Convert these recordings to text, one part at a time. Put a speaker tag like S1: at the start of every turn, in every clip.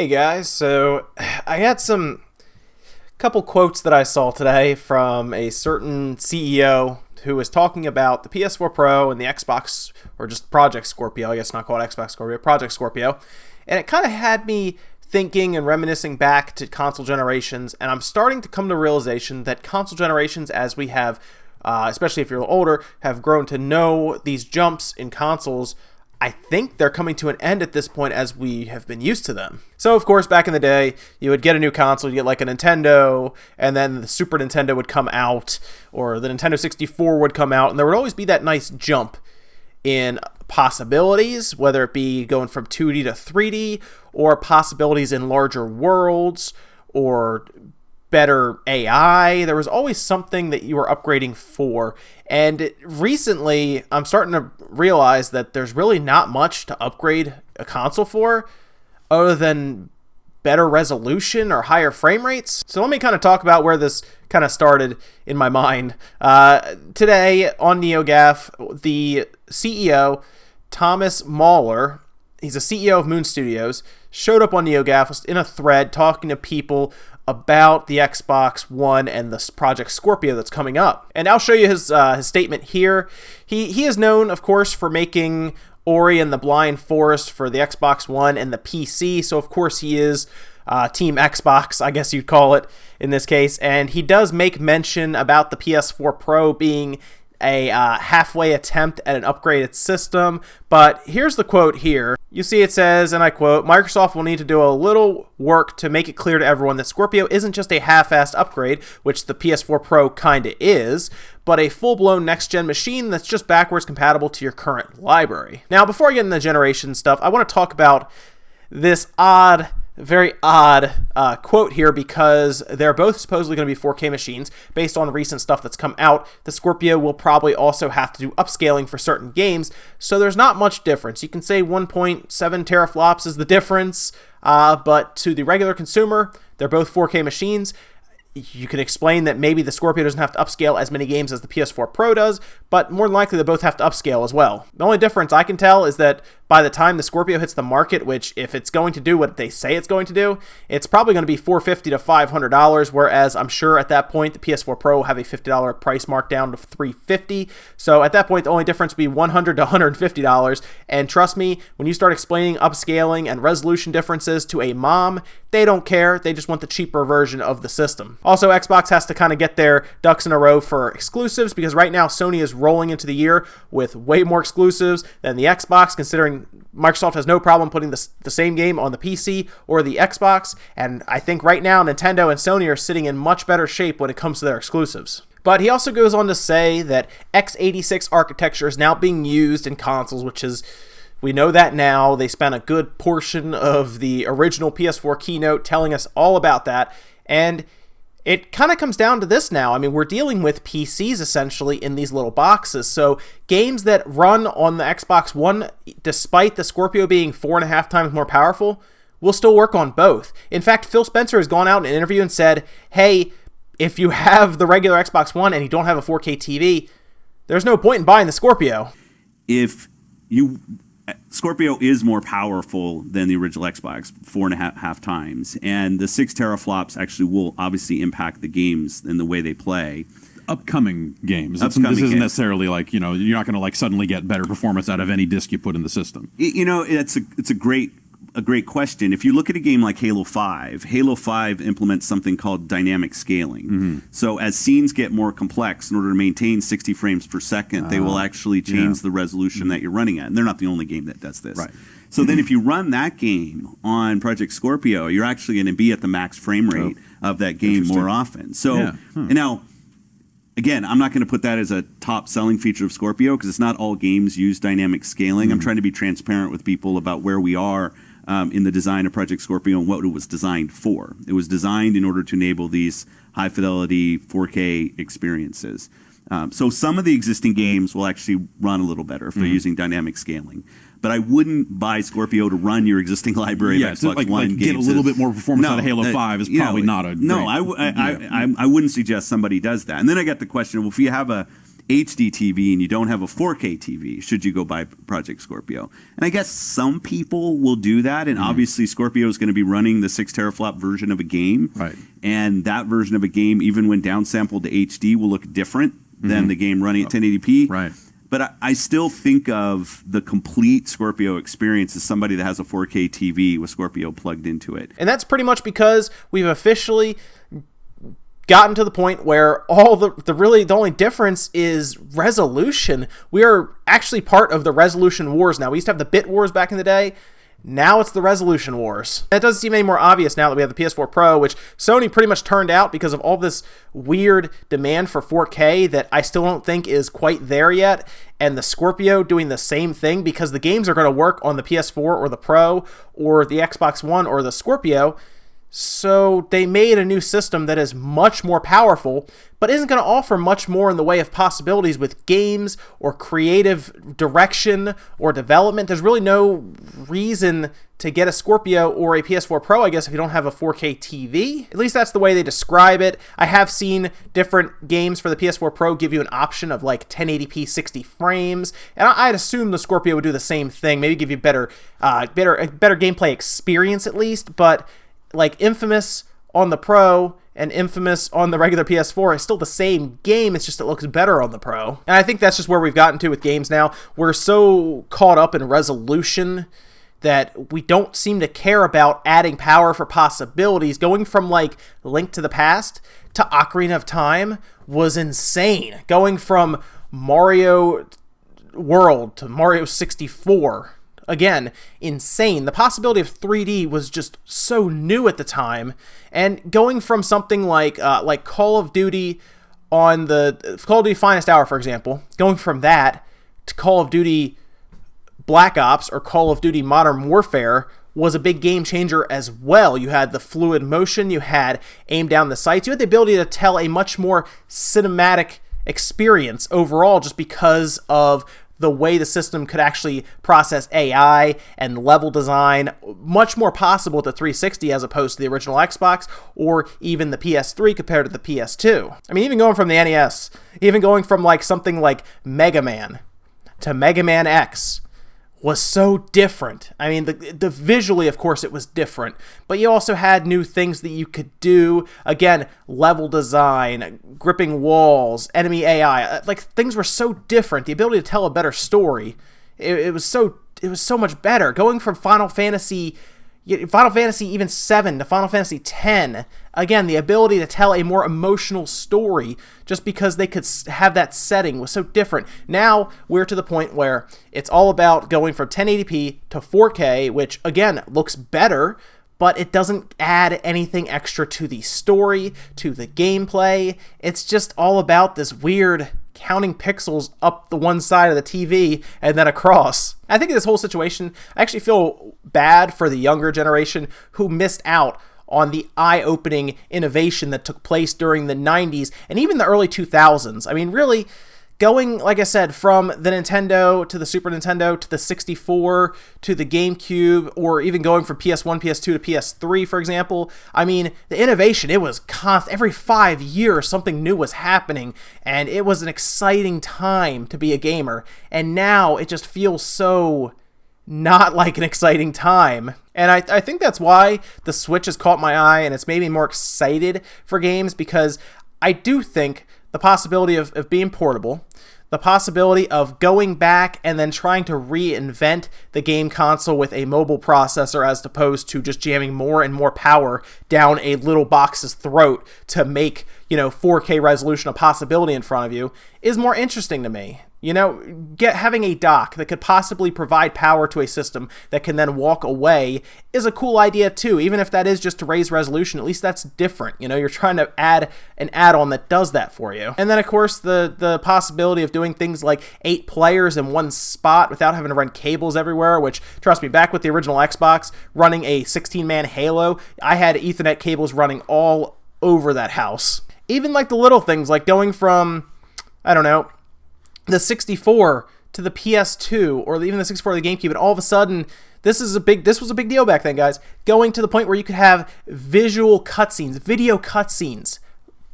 S1: Hey guys, so I had some couple quotes that I saw today from a certain CEO who was talking about the PS4 Pro and the Xbox, or just Project Scorpio, I guess not called Xbox Scorpio, Project Scorpio, and it kind of had me thinking and reminiscing back to console generations, and I'm starting to come to the realization that console generations, as we have, especially if you're a little older, have grown to know these jumps in consoles. I think they're coming to an end at this point as we have been used to them. So, of course, back in the day, you would get a new console, you get like a Nintendo, and then the Super Nintendo would come out, or the Nintendo 64 would come out, and there would always be that nice jump in possibilities, whether it be going from 2D to 3D, or possibilities in larger worlds, or better AI. There was always something that you were upgrading for. And recently, I'm starting to realize that there's really not much to upgrade a console for other than better resolution or higher frame rates. So let me kind of talk about where this kind of started in my mind. Today on NeoGAF, the CEO, Thomas Mahler, he's a CEO of Moon Studios, showed up on NeoGAF in a thread talking to people about the Xbox One and the Project Scorpio that's coming up. And I'll show you his statement here. He is known, of course, for making Ori and the Blind Forest for the Xbox One and the PC, so of course he is Team Xbox, I guess you'd call it in this case, and he does make mention about the PS4 Pro being a halfway attempt at an upgraded system, but here's the quote here. You see it says, and I quote, "Microsoft will need to do a little work to make it clear to everyone that Scorpio isn't just a half-assed upgrade, which the PS4 Pro kinda is, but a full-blown next-gen machine that's just backwards compatible to your current library." Now, before I get into the generation stuff, I want to talk about this very odd quote here, because they're both supposedly going to be 4K machines based on recent stuff that's come out. The Scorpio will probably also have to do upscaling for certain games, so there's not much difference. You can say 1.7 teraflops is the difference, but to the regular consumer, they're both 4K machines. You can explain that maybe the Scorpio doesn't have to upscale as many games as the PS4 Pro does, but more than likely they both have to upscale as well. The only difference I can tell is that by the time the Scorpio hits the market, which if it's going to do what they say it's going to do, it's probably going to be $450 to $500, whereas I'm sure at that point the PS4 Pro will have a $50 price markdown to $350. So at that point the only difference will be $100 to $150, and trust me, when you start explaining upscaling and resolution differences to a mom, they don't care. They just want the cheaper version of the system. Also, Xbox has to kind of get their ducks in a row for exclusives, because right now Sony is rolling into the year with way more exclusives than the Xbox, considering Microsoft has no problem putting the same game on the PC or the Xbox, and I think right now Nintendo and Sony are sitting in much better shape when it comes to their exclusives. But he also goes on to say that x86 architecture is now being used in consoles, which is, we know that now. They spent a good portion of the original PS4 keynote telling us all about that, and it kind of comes down to this now. I mean, we're dealing with PCs essentially in these little boxes, so games that run on the Xbox One, despite the Scorpio being 4.5 times more powerful, will still work on both. In fact, Phil Spencer has gone out in an interview and said, hey, if you have the regular Xbox One and you don't have a 4K TV, there's no point in buying the Scorpio.
S2: Scorpio is more powerful than the original Xbox, 4.5 times, and the 6 teraflops actually will obviously impact the games and the way they play.
S3: Upcoming games. This isn't necessarily like, you're not going to like suddenly get better performance out of any disc you put in the system.
S2: It's a great question. If you look at a game like Halo 5 implements something called dynamic scaling. Mm-hmm. So as scenes get more complex, in order to maintain 60 frames per second, they will actually change the resolution that you're running at. And they're not the only game that does this.
S3: Right.
S2: So then if you run that game on Project Scorpio, you're actually going to be at the max frame rate of that game more often. So and now, again, I'm not going to put that as a top selling feature of Scorpio, because it's not all games use dynamic scaling. Mm-hmm. I'm trying to be transparent with people about where we are in the design of Project Scorpio and what it was designed for. It was designed in order to enable these high-fidelity 4K experiences. So some of the existing games will actually run a little better if they're using dynamic scaling. But I wouldn't buy Scorpio to run your existing library of Xbox One games.
S3: Get a little bit more performance out of Halo 5 is probably not a great
S2: I wouldn't suggest somebody does that. And then I got the question, well, if you have HD TV and you don't have a 4K TV, should you go buy Project Scorpio? And I guess some people will do that, and obviously Scorpio is going to be running the 6 teraflop version of a game,
S3: right?
S2: And that version of a game, even when downsampled to HD, will look different than the game running at 1080p,
S3: right?
S2: But I still think of the complete Scorpio experience as somebody that has a 4K TV with Scorpio plugged into it.
S1: And that's pretty much because we've officially gotten to the point where all the only difference is resolution. We are actually part of the resolution wars now. We used to have the bit wars back in the day. Now it's the resolution wars. That doesn't seem any more obvious now that we have the PS4 Pro, which Sony pretty much turned out because of all this weird demand for 4K that I still don't think is quite there yet, and the Scorpio doing the same thing because the games are going to work on the PS4 or the Pro or the Xbox One or the Scorpio. So they made a new system that is much more powerful, but isn't going to offer much more in the way of possibilities with games or creative direction or development. There's really no reason to get a Scorpio or a PS4 Pro, I guess, if you don't have a 4K TV. At least that's the way they describe it. I have seen different games for the PS4 Pro give you an option of like 1080p 60 frames, and I'd assume the Scorpio would do the same thing, maybe give you better gameplay experience at least, but like Infamous on the Pro and Infamous on the regular PS4 is still the same game. It's just it looks better on the Pro. And I think that's just where we've gotten to with games now. We're so caught up in resolution that we don't seem to care about adding power for possibilities. Going from like Link to the Past to Ocarina of Time was insane. Going from Mario World to Mario 64, again, insane. The possibility of 3D was just so new at the time, and going from something like Call of Duty on the Call of Duty Finest Hour, for example, going from that to Call of Duty Black Ops or Call of Duty Modern Warfare was a big game changer as well. You had the fluid motion, you had aim down the sights, you had the ability to tell a much more cinematic experience overall just because of the way the system could actually process AI and level design, much more possible to 360 as opposed to the original Xbox or even the PS3 compared to the PS2. I mean, even going from the NES, even going from like something like Mega Man to Mega Man X was so different. I mean, the visually, of course, it was different, but you also had new things that you could do. Again, level design, gripping walls, enemy AI, like things were so different. The ability to tell a better story, it was so much better. Going from Final Fantasy even 7 to Final Fantasy 10, again, the ability to tell a more emotional story just because they could have that setting was so different. Now we're to the point where it's all about going from 1080p to 4K, which again looks better, but it doesn't add anything extra to the story, to the gameplay. It's just all about this weird counting pixels up the one side of the TV and then across. I think in this whole situation, I actually feel bad for the younger generation who missed out on the eye-opening innovation that took place during the 90s and even the early 2000s. I mean, really, going, like I said, from the Nintendo to the Super Nintendo to the 64 to the GameCube, or even going from PS1, PS2 to PS3, for example, I mean, the innovation, it was constant. Every 5 years, something new was happening, and it was an exciting time to be a gamer. And now it just feels so not like an exciting time. And I think that's why the Switch has caught my eye, and it's made me more excited for games, because I do think the possibility of being portable, the possibility of going back and then trying to reinvent the game console with a mobile processor as opposed to just jamming more and more power down a little box's throat to make, 4K resolution a possibility in front of you is more interesting to me. Having a dock that could possibly provide power to a system that can then walk away is a cool idea too, even if that is just to raise resolution. At least that's different. You're trying to add an add-on that does that for you. And then, of course, the possibility of doing things like 8 players in one spot without having to run cables everywhere, which, trust me, back with the original Xbox, running a 16-man Halo, I had Ethernet cables running all over that house. Even like the little things, like going from, I don't know, the 64 to the PS2, or even the 64 to the GameCube, and all of a sudden, this was a big deal back then, guys. Going to the point where you could have video cutscenes,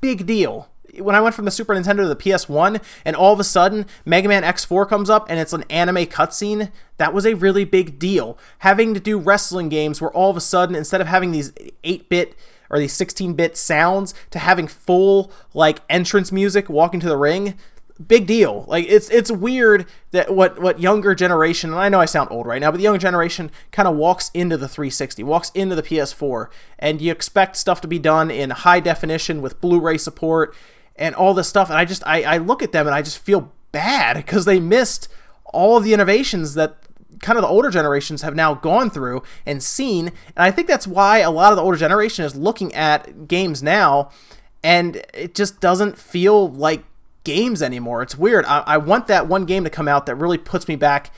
S1: big deal. when I went from the Super Nintendo to the PS1 and all of a sudden Mega Man X4 comes up and it's an anime cutscene, that was a really big deal. Having to do wrestling games where all of a sudden, instead of having these 8-bit or these 16-bit sounds, to having full like entrance music walking to the ring, big deal. Like it's weird that what younger generation, and I know I sound old right now, but the younger generation kind of walks into the 360, walks into the PS4, and you expect stuff to be done in high definition with Blu-ray support and all this stuff, and I look at them and I just feel bad because they missed all of the innovations that kind of the older generations have now gone through and seen. And I think that's why a lot of the older generation is looking at games now and it just doesn't feel like games anymore. It's weird. I want that one game to come out that really puts me back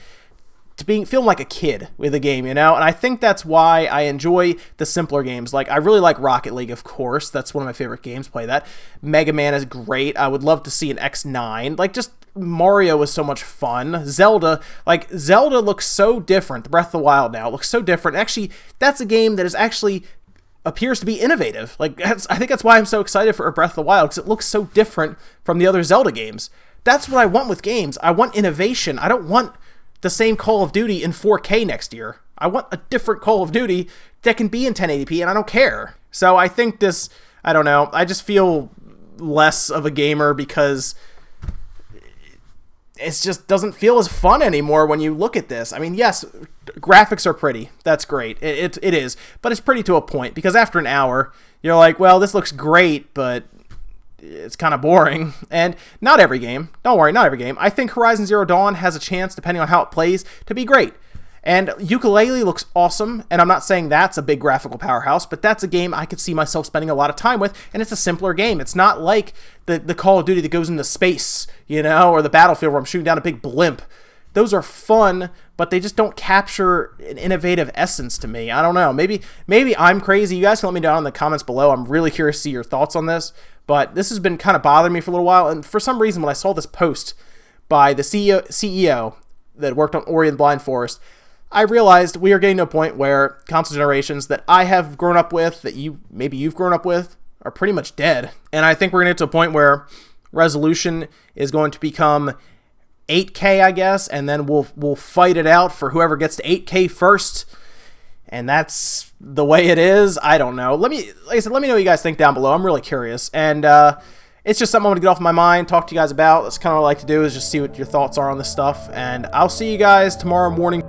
S1: to feeling like a kid with a game, And I think that's why I enjoy the simpler games. Like, I really like Rocket League, of course. That's one of my favorite games. Play that. Mega Man is great. I would love to see an X9. Like, just Mario was so much fun. Zelda looks so different. The Breath of the Wild now looks so different. Actually, that's a game that is actually appears to be innovative. Like, I think that's why I'm so excited for Breath of the Wild, because it looks so different from the other Zelda games. That's what I want with games. I want innovation. I don't want the same Call of Duty in 4K next year. I want a different Call of Duty that can be in 1080p, and I don't care. So I think I don't know, I just feel less of a gamer because it just doesn't feel as fun anymore when you look at this. I mean, yes, graphics are pretty. That's great. It is. But it's pretty to a point, because after an hour, you're like, well, this looks great, but it's kind of boring. And not every game. Don't worry, not every game. I think Horizon Zero Dawn has a chance, depending on how it plays, to be great. And Yooka-Laylee looks awesome, and I'm not saying that's a big graphical powerhouse, but that's a game I could see myself spending a lot of time with, and it's a simpler game. It's not like the Call of Duty that goes into space, or the Battlefield where I'm shooting down a big blimp. Those are fun, but they just don't capture an innovative essence to me. I don't know. Maybe I'm crazy. You guys can let me know in the comments below. I'm really curious to see your thoughts on this, but this has been kind of bothering me for a little while, and for some reason when I saw this post by the CEO that worked on Ori and the Blind Forest, I realized we are getting to a point where console generations that I have grown up with, that maybe you've grown up with, are pretty much dead. And I think we're going to get to a point where resolution is going to become 8K, I guess, and then we'll fight it out for whoever gets to 8K first. And that's the way it is. I don't know. Let me know what you guys think down below. I'm really curious. And it's just something I want to get off my mind, talk to you guys about. That's kind of what I like to do, is just see what your thoughts are on this stuff. And I'll see you guys tomorrow morning.